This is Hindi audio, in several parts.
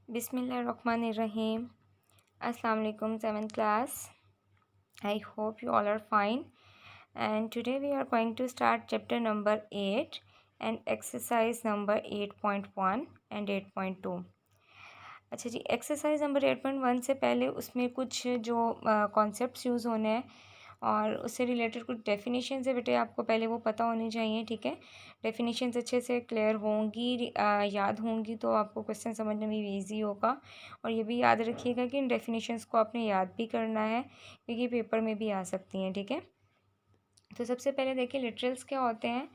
Bismillahirrahmanirrahim. Assalamu alaikum, 7th class. I hope you all are fine. And today we are going to start chapter number 8 and exercise number 8.1 and 8.2. अच्छा जी, एक्सरसाइज नंबर 8.1 से पहले उसमें कुछ जो कॉन्सेप्ट्स यूज़ होने हैं और उससे रिलेटेड कुछ डेफिनेशन है बेटे, आपको पहले वो पता होनी चाहिए। ठीक है, डेफिनेशंस अच्छे से क्लियर होंगी, याद होंगी तो आपको क्वेश्चन समझने में भी ईजी होगा। और ये भी याद रखिएगा कि इन डेफिनेशंस को आपने याद भी करना है क्योंकि पेपर में भी आ सकती हैं। ठीक है, तो सबसे पहले देखिए लिटरल्स क्या होते हैं।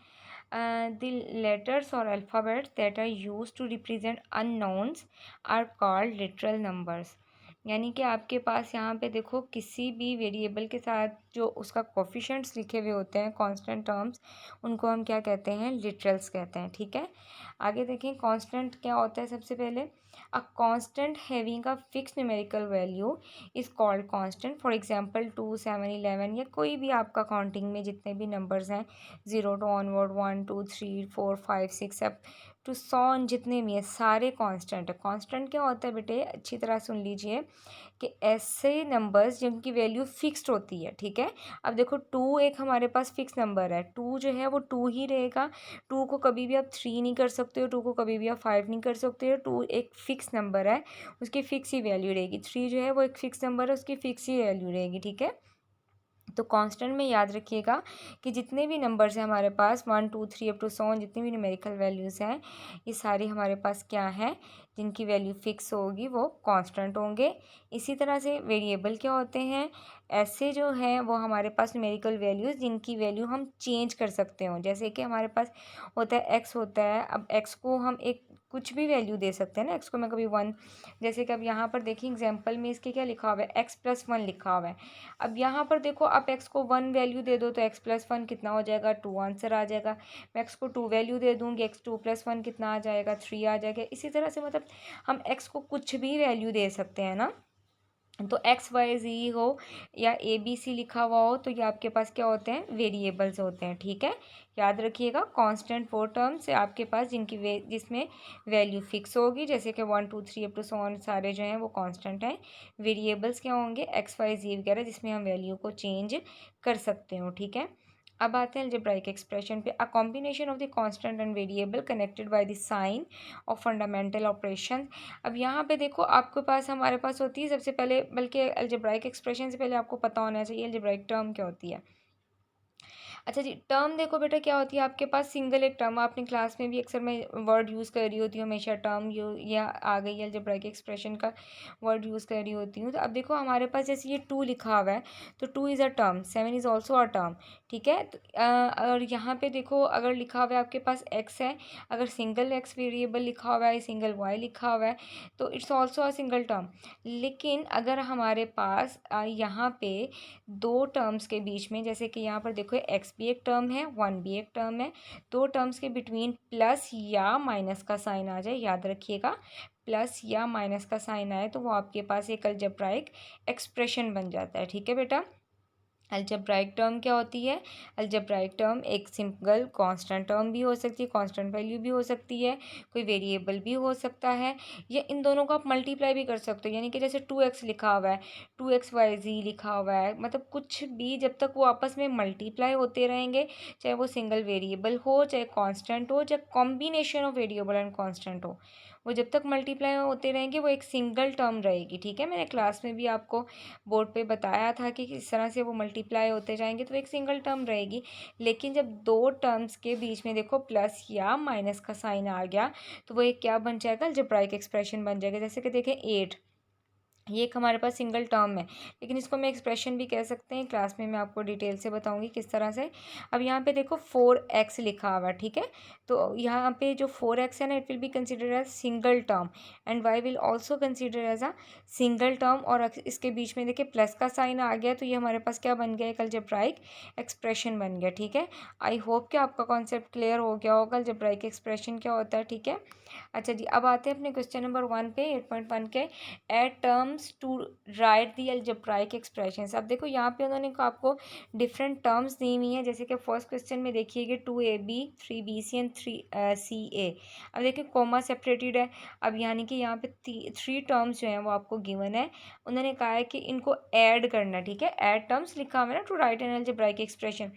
द लेटर्स और alphabets that are use to represent unknowns are called literal numbers. यानी कि आपके पास यहाँ पे देखो किसी भी वेरिएबल के साथ जो उसका कोफिशिएंट्स लिखे हुए होते हैं, कांस्टेंट टर्म्स, उनको हम क्या कहते हैं, लिटरल्स कहते हैं। ठीक है, आगे देखें कांस्टेंट क्या होता है। सबसे पहले a constant having a fix numerical value is called constant. For example 2, 7, 11 या कोई भी आपका काउंटिंग में जितने भी नंबर्स हैं 0 टू ऑनवर्ड 1, 2, 3, 4, 5, 6 अप टू 100 जितने भी हैं सारे कांस्टेंट है। कांस्टेंट क्या होता है बेटे, अच्छी तरह सुन लीजिए कि ऐसे नंबर्स जिनकी वैल्यू फिक्स्ड होती है। ठीक है, अब देखो 2 एक हमारे पास फिक्स नंबर है, 2 जो है वो 2 ही रहेगा। 2 को कभी भी आप 3 नहीं कर सकते हो, 2 को कभी भी आप 5 नहीं कर सकते हो। 2 एक फिक्स नंबर है, उसकी फिक्स ही वैल्यू रहेगी। 3 जो है वो एक फिक्स नंबर है, उसकी फिक्स ही वैल्यू रहेगी। ठीक है, तो कांस्टेंट में याद रखिएगा कि जितने भी नंबर्स हैं हमारे पास 1, 2, 3 अप टू 100 जितनी भी न्यूमेरिकल वैल्यूज़ हैं ये सारी हमारे पास क्या हैं, जिनकी वैल्यू फिक्स होगी वो कांस्टेंट होंगे। इसी तरह से वेरिएबल क्या होते हैं, ऐसे जो हैं वो हमारे पास न्यूमेरिकल वैल्यूज़ जिनकी वैल्यू हम चेंज कर सकते हो। जैसे कि हमारे पास होता है एक्स होता है, अब एक्स को हम एक कुछ भी वैल्यू दे सकते हैं ना। एक्स को मैं कभी 1, जैसे कि अब यहाँ पर देखिए एग्जाम्पल में इसके क्या लिखा हुआ है, x+1 लिखा हुआ है। अब यहाँ पर देखो आप x को 1 वैल्यू दे दो तो x+1 कितना हो जाएगा, 2 आंसर आ जाएगा। मैं x को 2 वैल्यू दे दूँगी, x2+1 कितना आ जाएगा, 3 आ जाएगा। इसी तरह से मतलब हम x को कुछ भी वैल्यू दे सकते हैं ना। तो एक्स वाई जी हो या ए बी सी लिखा हुआ हो तो ये आपके पास क्या होते हैं, वेरिएबल्स होते हैं। ठीक है, याद रखिएगा कांस्टेंट वो टर्म्स है आपके पास जिसमें वैल्यू फिक्स होगी, जैसे कि 1, 2, 3 अप टू 100 सारे जो हैं वो कांस्टेंट हैं। वेरिएबल्स क्या होंगे, एक्स वाई जी वगैरह, जिसमें हम वैल्यू को चेंज कर सकते हो। ठीक है, अब आते हैं अलजेब्राइक एक्सप्रेशन पे। A combination of the constant and variable connected by the sign of fundamental operation. अब यहाँ पे देखो आपके पास हमारे पास होती है सबसे पहले, बल्कि अलजेब्राइक एक्सप्रेशन से पहले आपको पता होना चाहिए अलजेब्राइक टर्म क्या होती है। अच्छा जी, टर्म देखो बेटा क्या होती है आपके पास, सिंगल एक टर्म, आपने क्लास में भी अक्सर मैं वर्ड यूज़ कर रही होती हूँ हमेशा, टर्म या आ गई है अलजेब्राइक एक्सप्रेशन का वर्ड यूज़ कर रही होती हूँ। तो अब देखो हमारे पास जैसे ये 2 लिखा हुआ है तो 2 is a term, 7 is also a term. ठीक है, तो, और यहाँ पे देखो अगर लिखा हुआ है आपके पास x है, अगर सिंगल x वेरिएबल लिखा हुआ है, सिंगल y लिखा हुआ है तो it's also a single term. लेकिन अगर हमारे पास यहाँ पे दो टर्म्स के बीच में, जैसे कि यहाँ पर देखो x भी एक टर्म है, 1 भी एक टर्म है, दो टर्म्स के बिटवीन प्लस या माइनस का साइन आ जाए, याद रखिएगा प्लस या माइनस का साइन आए तो वो आपके पास एक अलजेब्राइक एक्सप्रेशन बन जाता है। ठीक है बेटा, अलजेब्राइक टर्म क्या होती है, अलजेब्राइक टर्म एक सिंगल कांस्टेंट टर्म भी हो सकती है, कांस्टेंट वैल्यू भी हो सकती है, कोई वेरिएबल भी हो सकता है, या इन दोनों को आप मल्टीप्लाई भी कर सकते हो। यानी कि जैसे 2x लिखा हुआ है, 2xyz लिखा हुआ है, मतलब कुछ भी जब तक वो आपस में मल्टीप्लाई होते रहेंगे, चाहे वो सिंगल वेरिएबल हो, चाहे कांस्टेंट हो, चाहे combination of variable and constant हो, वो जब तक मल्टीप्लाई होते रहेंगे वो एक सिंगल टर्म रहेगी। ठीक है, मैंने क्लास में भी आपको बोर्ड पे बताया था कि किस तरह से वो मल्टीप्लाई होते जाएंगे तो एक सिंगल टर्म रहेगी। लेकिन जब दो टर्म्स के बीच में देखो प्लस या माइनस का साइन आ गया तो वो एक क्या बन जाएगा, अलजेब्राइक एक्सप्रेशन बन जाएगा। जैसे कि देखें 8, ये एक हमारे पास सिंगल टर्म है लेकिन इसको मैं एक्सप्रेशन भी कह सकते हैं, क्लास में मैं आपको डिटेल से बताऊंगी किस तरह से। अब यहाँ पे देखो 4x लिखा हुआ है। ठीक है, तो यहाँ पे जो 4x है ना, it will be consider as single term and y will also consider as a single term, और इसके बीच में देखिए प्लस का साइन आ गया तो ये हमारे पास क्या बन गया, एक अलजेब्राइक एक्सप्रेशन बन गया। ठीक है, आई होप कि आपका कॉन्सेप्ट क्लियर हो गया होगा अलजेब्राइक एक्सप्रेशन क्या होता है। ठीक है, अच्छा जी, अब आते हैं अपने क्वेश्चन नंबर 1 पे, 8.1 के। Add term terms to write the algebraic expressions. अब देखो यहाँ पे उन्होंने आपको डिफरेंट टर्म्स दी हुई हैं, जैसे कि फर्स्ट क्वेश्चन में देखिएगा 2ab 3bc एंड 3ca। अब देखिए कोमा सेपरेटेड है। अब यानी कि यहाँ पे 3 टर्म्स जो हैं वो आपको गिवन है। उन्होंने कहा है कि इनको ऐड करना, ठीक है, ऐड टर्म्स लिखा हुआ है ना to write an algebraic expression.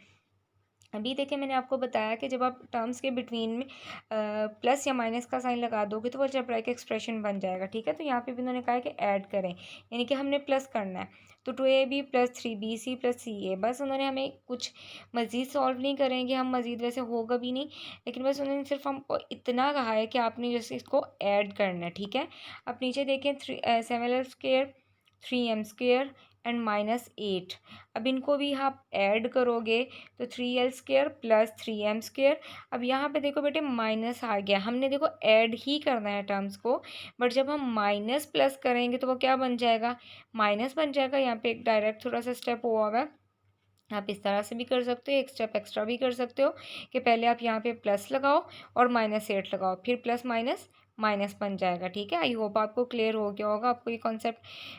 अभी देखिए मैंने आपको बताया कि जब आप टर्म्स के बिटवीन में प्लस या माइनस का साइन लगा दोगे तो वो अलजेब्राइक एक्सप्रेशन बन जाएगा, ठीक है। तो यहाँ पे भी उन्होंने कहा है कि ऐड करें, यानी कि हमने प्लस करना है। तो 2ab plus 3bc plus ca, बस उन्होंने हमें कुछ मज़ीद सॉल्व नहीं करेंगे हम, मज़ीद वैसे होगा भी नहीं, लेकिन बस उन्होंने सिर्फ हमको इतना कहा है कि आपने जैसे इसको ऐड करना है, ठीक है। अब नीचे देखें 7l² 3m² एंड -8। अब इनको भी आप ऐड करोगे तो 3l² प्लस 3m²। अब यहाँ पे देखो बेटे माइनस आ गया, हमने देखो ऐड ही करना है टर्म्स को, बट जब हम माइनस प्लस करेंगे तो वो क्या बन जाएगा, माइनस बन जाएगा। यहाँ पे एक डायरेक्ट थोड़ा सा स्टेप हुआ है, आप इस तरह से भी कर सकते हो, एक स्टेप एक्स्ट्रा भी कर सकते हो कि पहले आप यहाँ पे प्लस लगाओ और -8 लगाओ, फिर प्लस माइनस माइनस बन जाएगा, ठीक है। आई होप आपको क्लियर हो गया होगा, आपको ये कॉन्सेप्ट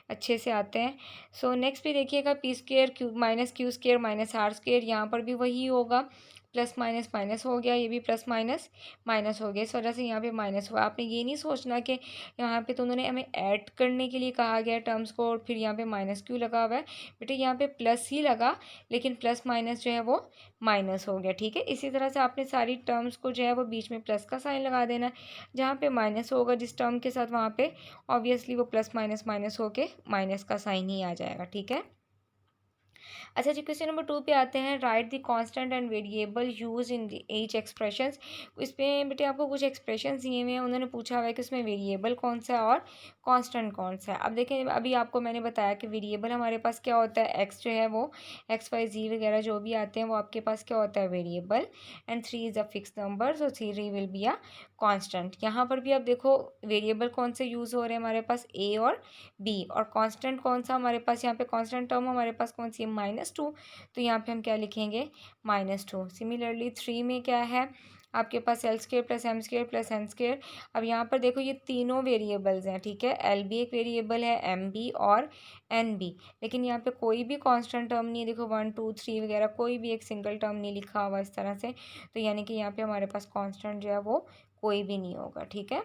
अच्छे से आते हैं। सो नेक्स्ट भी देखिएगा p² क्यू -q² -r², यहाँ पर भी वही होगा, प्लस माइनस माइनस हो गया, ये भी प्लस माइनस माइनस हो गया, इस वजह से यहाँ पे माइनस हुआ। आपने ये नहीं सोचना कि यहाँ पे तो उन्होंने हमें ऐड करने के लिए कहा गया टर्म्स को और फिर यहाँ पे माइनस क्यों लगा हुआ है, बेटे यहाँ पे प्लस ही लगा, लेकिन प्लस माइनस जो है वो माइनस हो गया, ठीक है। इसी तरह से आपने सारी टर्म्स को जो है वो बीच में प्लस का साइन लगा देना है, जहाँ पे माइनस होगा जिस टर्म के साथ वहाँ पे ऑब्वियसली वो प्लस माइनस माइनस होके माइनस का साइन ही आ जाएगा, ठीक है। अच्छा जी, क्वेश्चन नंबर 2 पे आते हैं। Right the constant and variable use in the H expressions. इसमें बेटे आपको कुछ एक्सप्रेशंस दिए हुए हैं, उन्होंने पूछा हुआ है कि उसमें वेरिएबल कौन सा है और कांस्टेंट कौन सा है। अब देखें, अभी आपको मैंने बताया कि वेरिएबल हमारे पास क्या होता है, एक्स जो है वो एक्स वाई जी वगैरह जो भी आते हैं वो आपके पास क्या होता है, variable. And 3 is a fix number, so 3 will be a constant. यहाँ पर भी आप देखो वेरिएबल कौन से यूज़ हो रहे हैं हमारे पास, ए और बी, और कांस्टेंट कौन सा हमारे पास, यहाँ पे कांस्टेंट टर्म हमारे पास कौन सी है, -2, तो यहाँ पे हम क्या लिखेंगे, -2। सिमिलरली 3 में क्या है आपके पास, l² plus m² plus n²। अब यहाँ पर देखो ये तीनों वेरिएबल्स हैं, ठीक है, l भी एक वेरिएबल है, m भी और n भी, लेकिन यहाँ पे कोई भी कांस्टेंट टर्म नहीं है। देखो 1 2 3 वगैरह कोई भी एक सिंगल टर्म नहीं लिखा हुआ इस तरह से, तो यानी कि यहाँ पे हमारे पास कांस्टेंट जो है वो कोई भी नहीं होगा, ठीक है।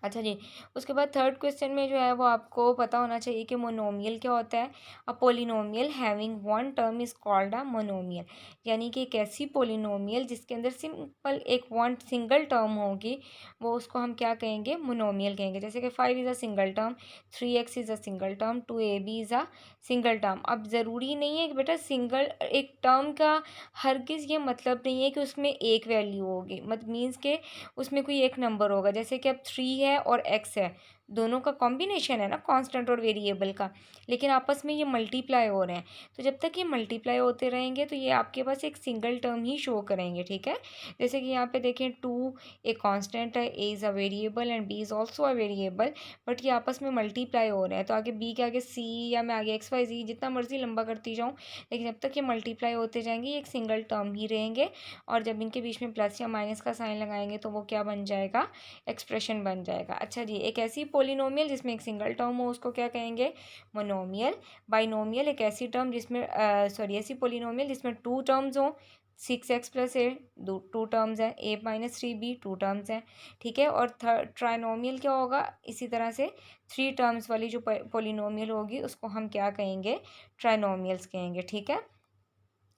अच्छा जी, उसके बाद थर्ड क्वेश्चन में जो है वो आपको पता होना चाहिए कि मोनोमियल क्या होता है। A polynomial having one term is called a monomial, यानी कि एक ऐसी पोलिनोमियल जिसके अंदर सिंपल एक वन सिंगल टर्म होगी, वो उसको हम क्या कहेंगे, मोनोमियल कहेंगे। जैसे कि 5 is a single term, 3x is a single term, 2ab is a single term. अब ज़रूरी नहीं है कि बेटा सिंगल एक टर्म का हरगिज़ ये मतलब नहीं है कि उसमें एक वैल्यू होगी, मत मीन्स के उसमें कोई एक नंबर होगा। जैसे कि अब 3 है और x है, दोनों का कॉम्बिनेशन है ना कांस्टेंट और वेरिएबल का, लेकिन आपस में ये मल्टीप्लाई हो रहे हैं। तो जब तक ये मल्टीप्लाई होते रहेंगे तो ये आपके पास एक सिंगल टर्म ही शो करेंगे, ठीक है। जैसे कि यहाँ पे देखें 2 एक कांस्टेंट है, a is a variable and b is also a variable, but ये आपस में मल्टीप्लाई हो रहे हैं। तो आगे b के आगे c या मैं आगे x y z जितना मर्जी लंबा करती जाऊँ, लेकिन जब तक ये मल्टीप्लाई होते जाएंगे ये एक सिंगल टर्म ही रहेंगे, और जब इनके बीच में प्लस या माइनस का साइन लगाएंगे तो वो क्या बन जाएगा, एक्सप्रेशन बन जाएगा। अच्छा जी, एक ऐसी पोलिनोमियल जिसमें एक सिंगल टर्म हो उसको क्या कहेंगे, मोनोमियल। बाइनोमियल एक ऐसी टर्म जिसमें ऐसी पोलिनोमियल जिसमें 2 टर्म्स हों, 6x प्लस ए 2 टर्म्स हैं, a-3b 2 टर्म्स हैं, ठीक है। और ट्राइनोमियल क्या होगा, इसी तरह से 3 टर्म्स वाली जो पोलिनोमियल होगी उसको हम क्या कहेंगे, ट्राइनोमियल्स कहेंगे, ठीक है।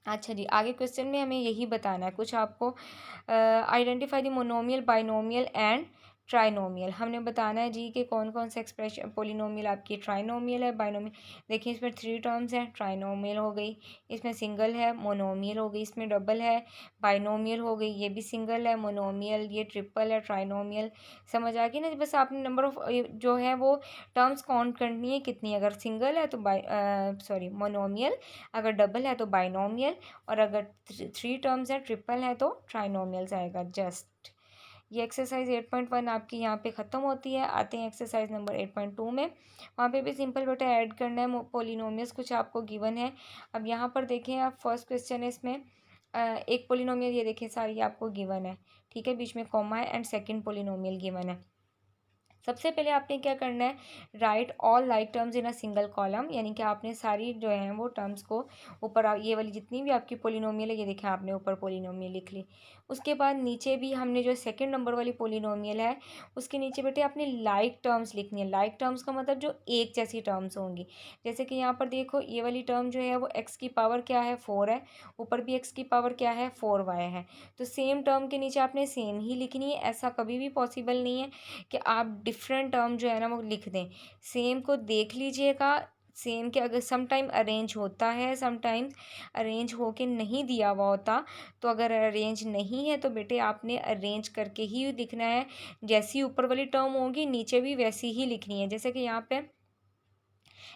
अच्छा जी, आगे क्वेश्चन में हमें यही बताना है कुछ आपको, identify the monomial binomial and trinomial. हमने बताना है जी कि कौन कौन से एक्सप्रेशन पोलिनोमियल आपकी ट्राइनोमियल है, बाइनोमियल। देखिए इसमें 3 टर्म्स हैं, ट्राइनोमियल हो गई, इसमें सिंगल है, मोनोमियल हो गई, इसमें डबल है, बाइनोमियल हो गई, ये भी सिंगल है, मोनोमियल, ये ट्रिपल है, ट्राइनोमियल। समझ आ गई ना, बस आपने नंबर ऑफ जो है वो टर्म्स काउंट करनी है कितनी, अगर सिंगल है तो मोनोमियल, अगर डबल है तो बाइनोमियल, और अगर 3 टर्म्स है ट्रिपल है तो ट्राइनोमियल्स आएगा। जस्ट ये एक्सरसाइज 8.1 आपकी यहाँ पे ख़त्म होती है। आते हैं एक्सरसाइज नंबर 8.2 में, वहाँ पे भी सिंपल बेटा ऐड करना है पोलिनोमियल्स कुछ आपको गिवन है। अब यहाँ पर देखें आप, फर्स्ट क्वेश्चन है इसमें एक पोलिनोमियल ये देखें सारी आपको गिवन है, ठीक है, बीच में कॉमा है एंड सेकंड पोलिनोमियल गिवन है। सबसे पहले आपने क्या करना है, right all like terms in a single column, यानी कि आपने सारी जो है वो टर्म्स को ऊपर ये वाली जितनी भी आपकी पोलिनोमियल है, ये देखें आपने ऊपर पोलिनोमियल लिख ली। उसके बाद नीचे भी हमने जो सेकंड नंबर वाली पोलिनोमियल है उसके नीचे बेटे आपने लाइक टर्म्स लिखनी है। लाइक टर्म्स का मतलब जो एक जैसी टर्म्स होंगी। जैसे कि यहाँ पर देखो ये वाली टर्म जो है वो एक्स की पावर क्या है 4 है, ऊपर भी एक्स की पावर क्या है 4y है। तो सेम टर्म के नीचे आपने सेम ही लिखनी है। ऐसा कभी भी पॉसिबल नहीं है कि आप डिफरेंट टर्म जो है ना वो लिख दें। सेम को देख लीजिएगा, सेम के अगर सम टाइम अरेंज होता है, सम टाइम अरेंज होके नहीं दिया हुआ होता। तो अगर अरेंज नहीं है तो बेटे आपने अरेंज करके ही लिखना है। जैसी ऊपर वाली टर्म होगी नीचे भी वैसी ही लिखनी है। जैसे कि यहाँ पे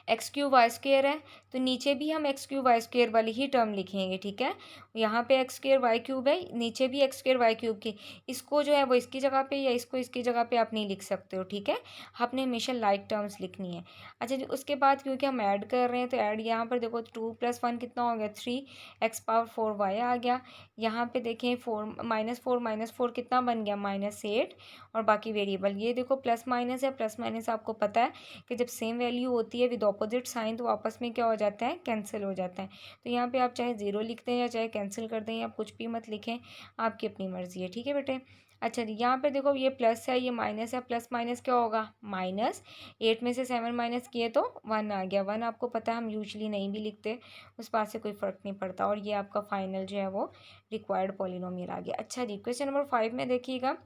एक्स क्यूब वाई स्क्वेयर है तो नीचे भी हम एक्स क्यूब वाई स्क्वेयर वाली ही टर्म लिखेंगे, ठीक है। यहाँ पे एक्स स्क्वेयर वाई क्यूब है, नीचे भी एक्स स्क्वेयर वाई क्यूब की, इसको जो है वो इसकी जगह पे या इसको इसकी जगह पे आप नहीं लिख सकते हो, ठीक है। आपने हमेशा लाइक टर्म्स लिखनी है। अच्छा जी, उसके बाद क्योंकि हम ऐड कर रहे हैं तो ऐड यहाँ पर देखो 2 + 1 कितना हो गया 3, एक्स पावर 4y आ गया। यहाँ पे देखें 4 - 4 - 4 कितना बन गया -8, और बाकी वेरिएबल ये देखो प्लस माइनस है। प्लस माइनस आपको पता है कि जब सेम वैल्यू होती है विद ऑपोजिट साइन तो आपस में क्या हो जाता है, कैंसिल हो जाता है। तो यहाँ पे आप चाहे 0 लिख दें या चाहे कैंसिल कर दें या कुछ भी मत लिखें, आपकी अपनी मर्जी है, ठीक है बेटे। अच्छा जी, यहाँ पे देखो ये प्लस है ये माइनस है, प्लस माइनस क्या होगा -8 में से 7 माइनस किए तो 1 आ गया। 1 आपको पता है हम यूजली नहीं भी लिखते, उस बात से कोई फ़र्क नहीं पड़ता। और ये आपका फाइनल जो है वो रिक्वायर्ड पॉलिनोमियल आ गया। अच्छा जी, क्वेश्चन नंबर 5 में देखिएगा,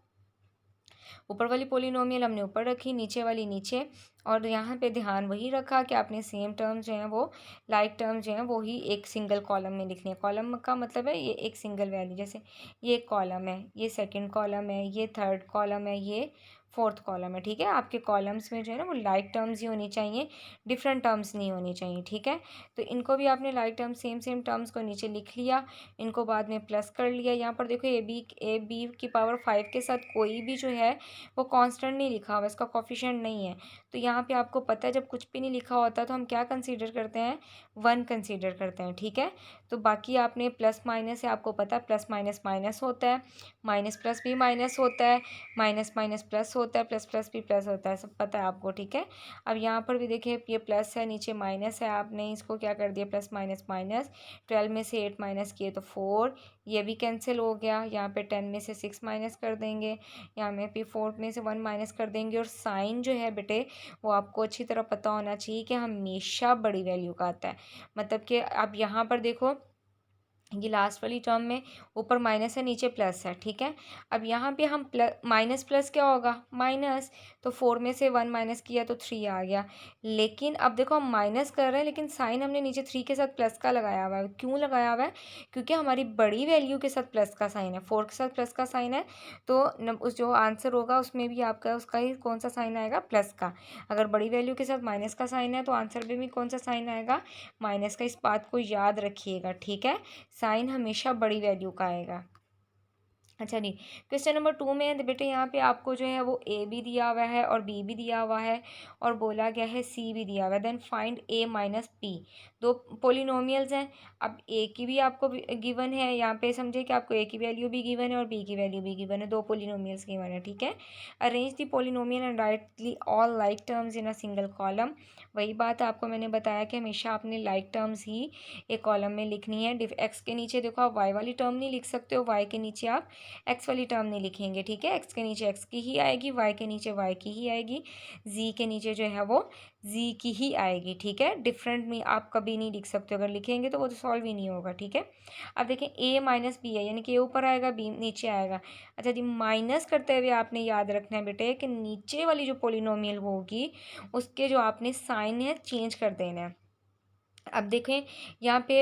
ऊपर वाली पोलिनोमियल हमने ऊपर रखी, नीचे वाली नीचे, और यहाँ पे ध्यान वही रखा कि आपने सेम टर्म्स जो हैं वो लाइक टर्म्स जो हैं वो ही एक सिंगल कॉलम में लिखनी है। कॉलम का मतलब है ये एक सिंगल वैल्यू, जैसे ये एक कॉलम है, ये सेकंड कॉलम है, ये थर्ड कॉलम है, ये फोर्थ कॉलम है, ठीक है। आपके कॉलम्स में जो है ना वो लाइक टर्म्स ही होनी चाहिए, डिफरेंट टर्म्स नहीं होनी चाहिए, ठीक है। तो इनको भी आपने like terms same same terms को नीचे लिख लिया, इनको बाद में प्लस कर लिया। यहाँ पर देखो ए बी की पावर 5 के साथ कोई भी जो है वो कांस्टेंट नहीं लिखा हुआ, इसका कोफिशिएंट नहीं है। तो यहाँ पे आपको पता है जब कुछ भी नहीं लिखा होता तो हम क्या कंसीडर करते हैं, 1 कंसीडर करते हैं, ठीक है। तो बाकी आपने प्लस माइनस है, आपको पता है प्लस माइनस माइनस होता है, माइनस प्लस भी माइनस होता है, माइनस माइनस प्लस होता है, प्लस प्लस भी प्लस होता है, सब पता है आपको, ठीक है। अब यहाँ पर भी देखिए ये प्लस है, नीचे माइनस है, आपने इसको क्या कर दिया प्लस माइनस माइनस, 12 में से 8 माइनस किए तो 4, ये भी कैंसिल हो गया। यहाँ पे 10 में से 6 माइनस कर देंगे, यहाँ में भी 4 में से 1 माइनस कर देंगे। और साइन जो है बेटे वो आपको अच्छी तरह पता होना चाहिए कि हमेशा बड़ी वैल्यू का आता है। मतलब कि अब यहाँ पर देखो ये लास्ट वाली टर्म में ऊपर माइनस है नीचे प्लस है, ठीक है। अब यहाँ पे हम प्लस माइनस प्लस क्या होगा माइनस, तो 4 में से 1 माइनस किया तो 3 आ गया। लेकिन अब देखो हम माइनस कर रहे हैं लेकिन साइन हमने नीचे 3 के साथ प्लस का लगाया हुआ है। क्यों लगाया हुआ है, क्योंकि हमारी बड़ी वैल्यू के साथ प्लस का साइन है, 4 के साथ प्लस का साइन है। तो उस जो आंसर होगा उसमें भी आपका उसका ही कौन सा साइन आएगा, प्लस का। अगर बड़ी वैल्यू के साथ माइनस का साइन है तो आंसर में भी कौन सा साइन आएगा, माइनस का। इस बात को याद रखिएगा, ठीक है। साइन हमेशा बड़ी वैल्यू का आएगा। अच्छा जी, क्वेश्चन नंबर 2 में है बेटे, यहाँ पे आपको जो है वो ए भी दिया हुआ है और बी भी दिया हुआ है और बोला गया है सी भी दिया हुआ है। देन फाइंड ए माइनस पी, दो पोलिनोमियल्स हैं। अब ए की भी आपको गिवन है, यहाँ पे समझे कि आपको ए की वैल्यू भी गिवन है और बी की वैल्यू भी गिवन है, दो पोलिनोमियल्स गिवन है, ठीक है। Arrange the polynomial and right all like terms in a single column. वही बात आपको मैंने बताया कि हमेशा आपने लाइक टर्म्स ही एक कॉलम में लिखनी है। एक्स के नीचे देखो आप वाई वाली टर्म नहीं लिख सकते हो, वाई के नीचे आप एक्स वाली टर्म नहीं लिखेंगे, ठीक है। एक्स के नीचे एक्स की ही आएगी, वाई के नीचे वाई की ही आएगी, जी के नीचे जो है वो जी की ही आएगी, ठीक है। डिफरेंट में आप कभी नहीं लिख सकते, अगर लिखेंगे तो वो तो सॉल्व ही नहीं होगा, ठीक है। अब देखें ए माइनस बी है, यानी कि ए ऊपर आएगा बी नीचे आएगा। अच्छा जी, माइनस करते हुए आपने याद रखना है बेटे कि नीचे वाली जो पोलिनोमियल होगी उसके जो आपने साइन है चेंज कर देना है। अब देखें यहाँ पे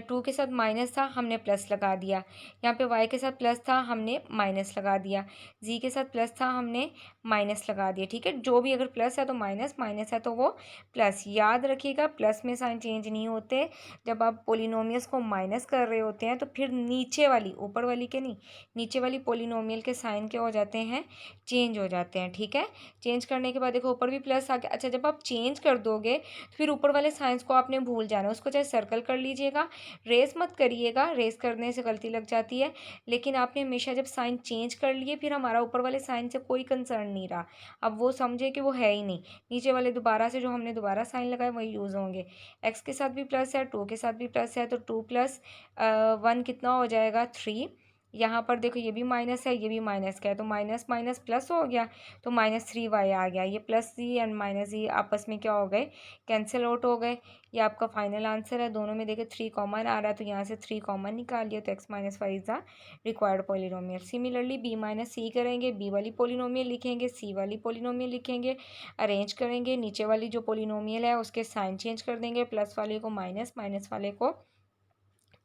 2 के साथ माइनस था हमने प्लस लगा दिया, यहाँ पे y के साथ प्लस था हमने माइनस लगा दिया, z के साथ प्लस था हमने माइनस लगा दिया, ठीक है। जो भी अगर प्लस है तो माइनस, माइनस है तो वो प्लस। याद रखिएगा प्लस में साइन चेंज नहीं होते। जब आप पोलिनोमियल्स को माइनस कर रहे होते हैं तो फिर नीचे वाली, ऊपर वाली के नहीं, नीचे वाली पोलिनोमियल के साइन क्या हो जाते हैं, चेंज हो जाते हैं, ठीक है। चेंज करने के बाद देखो ऊपर भी प्लस आ गया। अच्छा, जब आप चेंज कर दोगे तो फिर ऊपर वाले साइंस को आपने भूल भूल जाना, उसको चाहे सर्कल कर लीजिएगा, रेस मत करिएगा, रेस करने से गलती लग जाती है। लेकिन आपने हमेशा जब साइन चेंज कर लिए फिर हमारा ऊपर वाले साइन से कोई कंसर्न नहीं रहा, अब वो समझे कि वो है ही नहीं, नीचे वाले दोबारा से जो हमने दोबारा साइन लगाए वही यूज़ होंगे। एक्स के साथ भी प्लस है, 2 के साथ भी प्लस है, तो 2 प्लस 1 कितना हो जाएगा 3। यहाँ पर देखो ये भी माइनस है, ये भी माइनस का है, तो माइनस माइनस प्लस हो गया, तो -3y आ गया। ये प्लस जी एंड माइनस जी आपस में क्या हो गए, कैंसिल आउट हो गए। ये आपका फाइनल आंसर है। दोनों में देखिए 3 कॉमन आ रहा है, तो यहाँ से 3 कॉमन निकाल लिया, तो x minus Y is the required polynomial. Similarly b minus C करेंगे, b वाली पोलिनोमियल लिखेंगे, c वाली पोलिनोमियल लिखेंगे, अरेंज करेंगे, नीचे वाली जो पोलिनोमियल है उसके साइन चेंज कर देंगे, प्लस वाले को माइनस, माइनस वाले को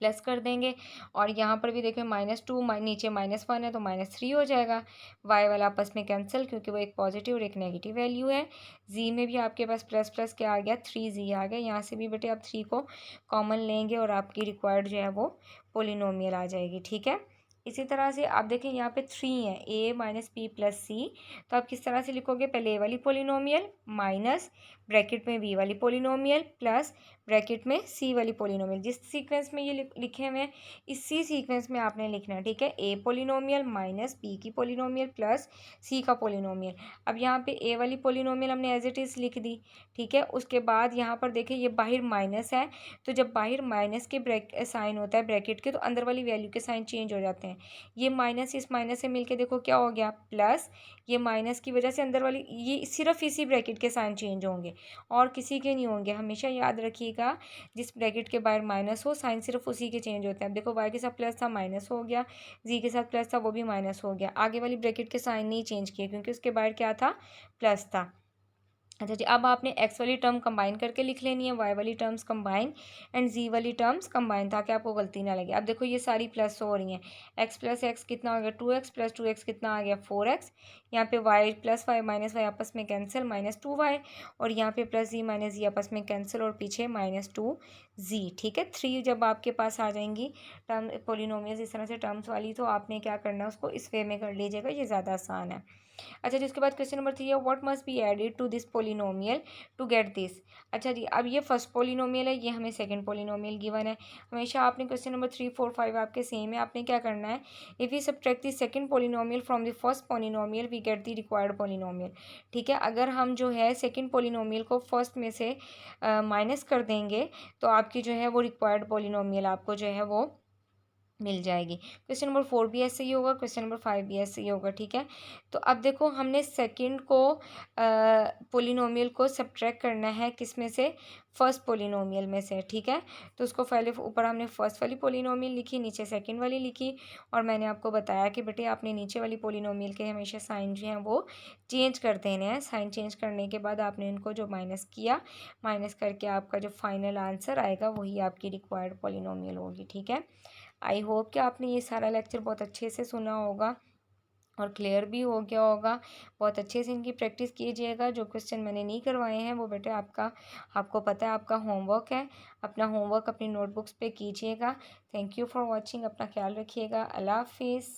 प्लस कर देंगे। और यहाँ पर भी देखें -2 नीचे -1 है तो -3 हो जाएगा। y वाला आपस में कैंसिल, क्योंकि वो एक पॉजिटिव और एक नेगेटिव वैल्यू है। z में भी आपके पास प्लस प्लस क्या आ गया, 3z आ गया। यहाँ से भी बेटे आप 3 को कॉमन लेंगे और आपकी रिक्वायर्ड जो है वो पोलिनोमियल आ जाएगी। ठीक है, इसी तरह से आप देखें यहाँ पे 3 है, a माइनस पी प्लस सी, तो आप किस तरह से लिखोगे, पहले a वाली पोलिनोमियल माइनस ब्रैकेट में b वाली पोलिनोमियल प्लस ब्रैकेट में c वाली पोलिनोमियल। जिस सीक्वेंस में ये लिखे हुए हैं इसी सीक्वेंस में आपने लिखना है। ठीक है, a पोलिनोमियल माइनस b की पोलिनोमियल प्लस c का पोलिनोमियल। अब यहाँ पे a वाली पोलिनोमियल हमने एज इट इज़ लिख दी। ठीक है, उसके बाद यहाँ पर देखिए ये बाहर माइनस है, तो जब बाहर माइनस के साइन होता है ब्रैकेट के, तो अंदर वाली वैल्यू के साइन चेंज हो जाते हैं। ये माइनस इस माइनस से मिलके देखो क्या हो गया प्लस, ये माइनस की वजह से अंदर वाली ये सिर्फ इसी ब्रैकेट के साइन चेंज होंगे और किसी के नहीं होंगे। हमेशा याद रखिएगा, जिस ब्रैकेट के बाहर माइनस हो साइन सिर्फ उसी के चेंज होते हैं। अब देखो y के साथ प्लस था माइनस हो गया, z के साथ प्लस था वो भी माइनस हो गया। आगे वाली ब्रैकेट के साइन नहीं चेंज किए क्योंकि उसके बाहर क्या था, प्लस था। अच्छा जी, अब आपने x वाली टर्म कंबाइन करके लिख लेनी है, y वाली टर्म्स कंबाइन एंड z वाली टर्म्स कंबाइन, ताकि आपको गलती ना लगे। अब देखो ये सारी प्लस हो रही हैं, x प्लस एक्स कितना हो गया 2x प्लस 2x कितना आ गया 4x। यहाँ पे y plus Y minus Y आपस में कैंसिल -2y, और यहाँ पे प्लस z माइनस z आपस में कैंसिल और पीछे -2z। ठीक है, 3 जब आपके पास आ जाएंगी टर्म पोलिनोमियल्स इस तरह से टर्म्स वाली, तो आपने क्या करना है उसको इस वे में कर लीजिएगा, ये ज़्यादा आसान है। अच्छा जी, उसके बाद क्वेश्चन नंबर 3 है, what must be added to this polynomial to get this. अच्छा जी, अब ये फर्स्ट पोलिनोमियल है, ये हमें सेकंड पोलिनोमियल गिवन है। हमेशा आपने क्वेश्चन नंबर 3 4 5 आपके सेम है, आपने क्या करना है, if we subtract the second polynomial from the first polynomial we get the required polynomial. ठीक है, अगर हम जो है सेकंड पोलिनोमियल को फर्स्ट में से माइनस कर देंगे तो आपकी जो है वो रिक्वायर्ड पोलिनोमियल आपको जो है वो मिल जाएगी। क्वेश्चन नंबर 4 भी ऐसे ही होगा, क्वेश्चन नंबर 5 भी ऐसे ही होगा। ठीक है, तो अब देखो हमने सेकंड को पोलिनोमियल को सब्ट्रैक्ट करना है किस में से, फर्स्ट पोलिनोमियल में से। ठीक है, तो उसको पहले ऊपर हमने फर्स्ट वाली पोलिनोमियल लिखी, नीचे सेकंड वाली लिखी, और मैंने आपको बताया कि बेटे आपने नीचे वाली पोलिनोमियल के हमेशा साइन जो हैं वो चेंज कर देने हैं। साइन चेंज करने के बाद आपने इनको जो माइनस किया, माइनस करके आपका जो फाइनल आंसर आएगा वही आपकी रिक्वायर्ड पोलिनोमियल होगी। ठीक है, आई होप कि आपने ये सारा लेक्चर बहुत अच्छे से सुना होगा और क्लियर भी हो गया होगा। बहुत अच्छे से इनकी प्रैक्टिस कीजिएगा। जो क्वेश्चन मैंने नहीं करवाए हैं वो बेटे आपको पता है आपका होमवर्क है, अपना होमवर्क अपनी नोटबुक्स पे कीजिएगा। थैंक यू फॉर वॉचिंग, अपना ख्याल रखिएगा। अल्लाह हाफिज़।